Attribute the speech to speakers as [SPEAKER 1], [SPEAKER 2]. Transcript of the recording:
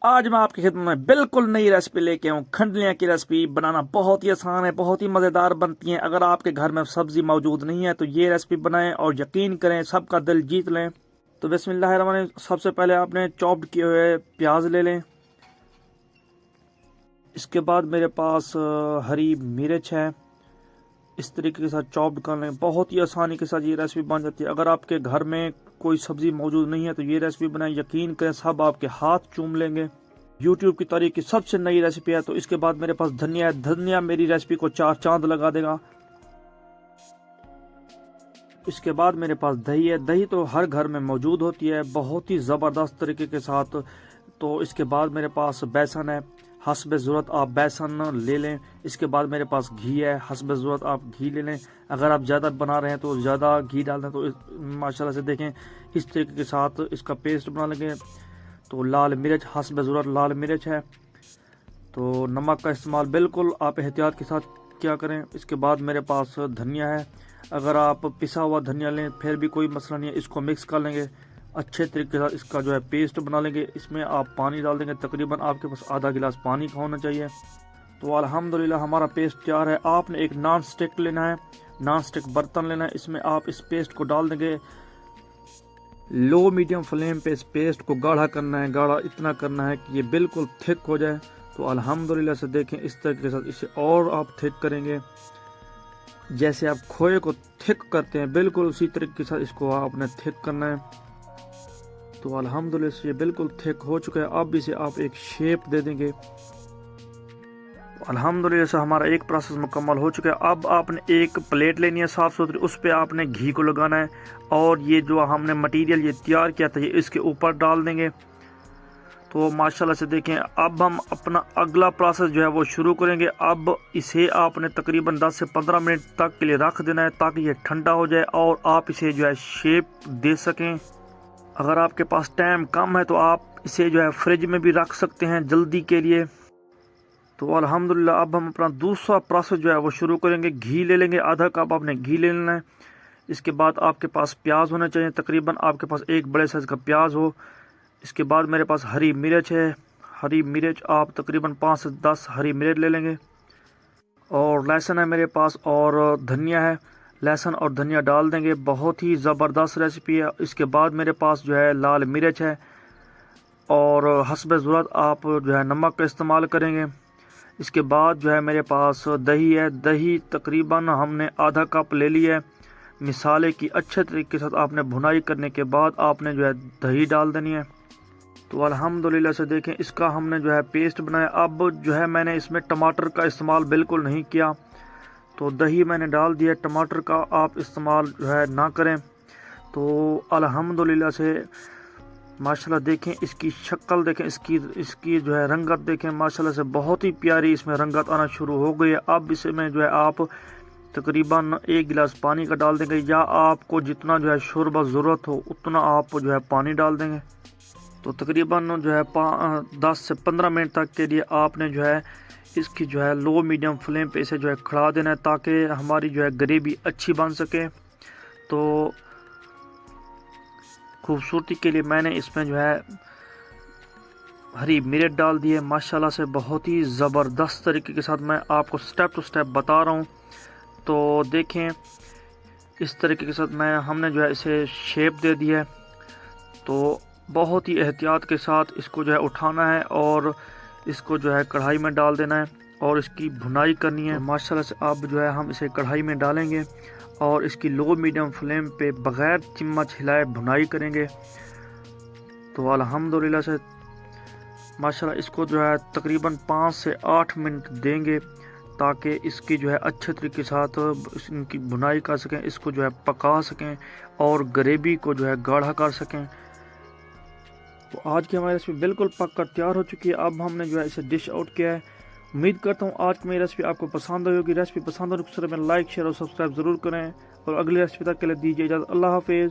[SPEAKER 1] आज मैं आपकी खिदमत में बिल्कुल नई रेसिपी लेके आऊँ। खंडलियाँ की रेसिपी बनाना बहुत ही आसान है, बहुत ही मज़ेदार बनती हैं। अगर आपके घर में सब्जी मौजूद नहीं है तो ये रेसिपी बनाएं और यकीन करें सबका दिल जीत लें। तो बिस्मिल्लाहिर्रहमानिर्रहीम, सबसे पहले आपने चॉप्ड किए हुए प्याज ले लें। इसके बाद मेरे पास हरी मिर्च है, इस तरीके के साथ चॉप्ड कर लें। बहुत ही आसानी के साथ ये रेसिपी बन जाती है। अगर आपके घर में कोई सब्जी मौजूद नहीं है तो ये रेसिपी बनाएं, यकीन करें सब आपके हाथ चूम लेंगे। यूट्यूब की तारीख की सबसे नई रेसिपी है। तो इसके बाद मेरे पास धनिया है, धनिया मेरी रेसिपी को 4 चांद लगा देगा। इसके बाद मेरे पास दही है, दही तो हर घर में मौजूद होती है बहुत ही ज़बरदस्त तरीके के साथ। तो इसके बाद मेरे पास बेसन है, हस्ब ज़रूरत आप बेसन ले लें। इसके बाद मेरे पास घी है, हस्ब ज़रूरत आप घी ले लें। अगर आप ज़्यादा बना रहे हैं तो ज़्यादा घी डाल दें। तो माशाल्लाह से देखें इस तरीके के साथ इसका पेस्ट बना लेंगे। तो लाल मिर्च हस्ब ज़रूरत लाल मिर्च है। तो नमक का इस्तेमाल बिल्कुल आप एहतियात के साथ क्या करें। इसके बाद मेरे पास धनिया है, अगर आप पिसा हुआ धनिया लें फिर भी कोई मसला नहीं है। इसको मिक्स कर लेंगे अच्छे तरीके के साथ, इसका जो है पेस्ट बना लेंगे। इसमें आप पानी डाल देंगे, तकरीबन आपके पास आधा गिलास पानी का होना चाहिए। तो अल्हम्दुलिल्लाह हमारा पेस्ट तैयार है। आपने एक नॉन स्टिक लेना है, नॉन स्टिक बर्तन लेना है। इसमें आप इस पेस्ट को डाल देंगे। लो मीडियम फ्लेम पे इस पेस्ट को गाढ़ा करना है, गाढ़ा इतना करना है कि ये बिल्कुल थिक हो जाए। तो अल्हम्दुलिल्लाह से देखें इस तरीके के साथ इसे और आप थिक करेंगे। जैसे आप खोए को थिक करते हैं बिल्कुल उसी तरीके के साथ इसको आपने थिक करना है। तो अल्हम्दुलिल्लाह से ये बिल्कुल थिक हो चुका है। अब इसे आप एक शेप दे देंगे। अल्हम्दुलिल्लाह से हमारा एक प्रोसेस मुकम्मल हो चुका है। अब आपने एक प्लेट लेनी है साफ़ सुथरी, उस पर आपने घी को लगाना है और ये जो हमने मटेरियल ये तैयार किया था ये इसके ऊपर डाल देंगे। तो माशाल्लाह से देखें अब हम अपना अगला प्रोसेस जो है वो शुरू करेंगे। अब इसे आपने तकरीबन 10 से 15 मिनट तक के लिए रख देना है ताकि ये ठंडा हो जाए और आप इसे जो है शेप दे सकें। अगर आपके पास टाइम कम है तो आप इसे जो है फ्रिज में भी रख सकते हैं जल्दी के लिए। तो अल्हम्दुलिल्लाह अब हम अपना दूसरा प्रोसेस जो है वो शुरू करेंगे। घी ले लेंगे, आधा कप आपने घी ले लेना है। इसके बाद आपके पास प्याज होना चाहिए, तकरीबन आपके पास एक बड़े साइज़ का प्याज हो। इसके बाद मेरे पास हरी मिर्च है, हरी मिर्च आप तकरीबन 5 से 10 हरी मिर्च ले लेंगे। और लहसुन है मेरे पास और धनिया है, लहसुन और धनिया डाल देंगे। बहुत ही ज़बरदस्त रेसिपी है। इसके बाद मेरे पास जो है लाल मिर्च है और हस्ब ज़रूरत आप जो है नमक का इस्तेमाल करेंगे। इसके बाद जो है मेरे पास दही है, दही तकरीबन हमने आधा कप ले लिया है। मिसाले की अच्छे तरीके के साथ आपने भुनाई करने के बाद आपने जो है दही डाल देनी है। तो अल्हम्दुलिल्लाह से देखें इसका हमने जो है पेस्ट बनाया। अब जो है मैंने इसमें टमाटर का इस्तेमाल बिल्कुल नहीं किया, तो दही मैंने डाल दिया। टमाटर का आप इस्तेमाल जो है ना करें। तो अल्हम्दुलिल्लाह से माशाल्लाह देखें इसकी शक्ल देखें, इसकी जो है रंगत देखें, माशाल्लाह से बहुत ही प्यारी इसमें रंगत आना शुरू हो गई है। अब इसमें जो है आप तकरीबन 1 गिलास पानी का डाल देंगे, या आपको जितना जो है शोरबा ज़रूरत हो उतना आप जो है पानी डाल देंगे। तो तकरीबन जो है 10 से 15 मिनट तक के लिए आपने जो है इसकी जो है लो मीडियम फ्लेम पे इसे जो है खड़ा देना है ताकि हमारी जो है ग्रेवी अच्छी बन सके। तो खूबसूरती के लिए मैंने इसमें जो है हरी मिर्च डाल दी है। माशाल्लाह से बहुत ही ज़बरदस्त तरीके के साथ मैं आपको स्टेप टू स्टेप बता रहा हूँ। तो देखें इस तरीके के साथ हमने जो है इसे शेप दे दी है। तो बहुत ही एहतियात के साथ इसको जो है उठाना है और इसको जो है कढ़ाई में डाल देना है और इसकी भुनाई करनी है। तो माशाल्लाह से अब जो है हम इसे कढ़ाई में डालेंगे और इसकी लो मीडियम फ्लेम पे बग़ैर चम्मच हिलाए भुनाई करेंगे। तो अल्हम्दुलिल्लाह से माशाल्लाह इसको जो है तकरीबन 5 से 8 मिनट देंगे ताकि इसकी जो है अच्छे तरीके के साथ इनकी भुनाई कर सकें, इसको जो है पका सकें और ग्रेवी को जो है गाढ़ा कर सकें। तो आज की हमारी रेसिपी बिल्कुल पक कर तैयार हो चुकी है। अब हमने जो है इसे डिश आउट किया है। उम्मीद करता हूँ आज की मेरी रेसिपी आपको पसंद आई होगी। रेसिपी पसंद हो तो लाइक शेयर और सब्सक्राइब ज़रूर करें और अगली रेसिपी तक के लिए दीजिए इजाज़त। अल्लाह हाफिज़।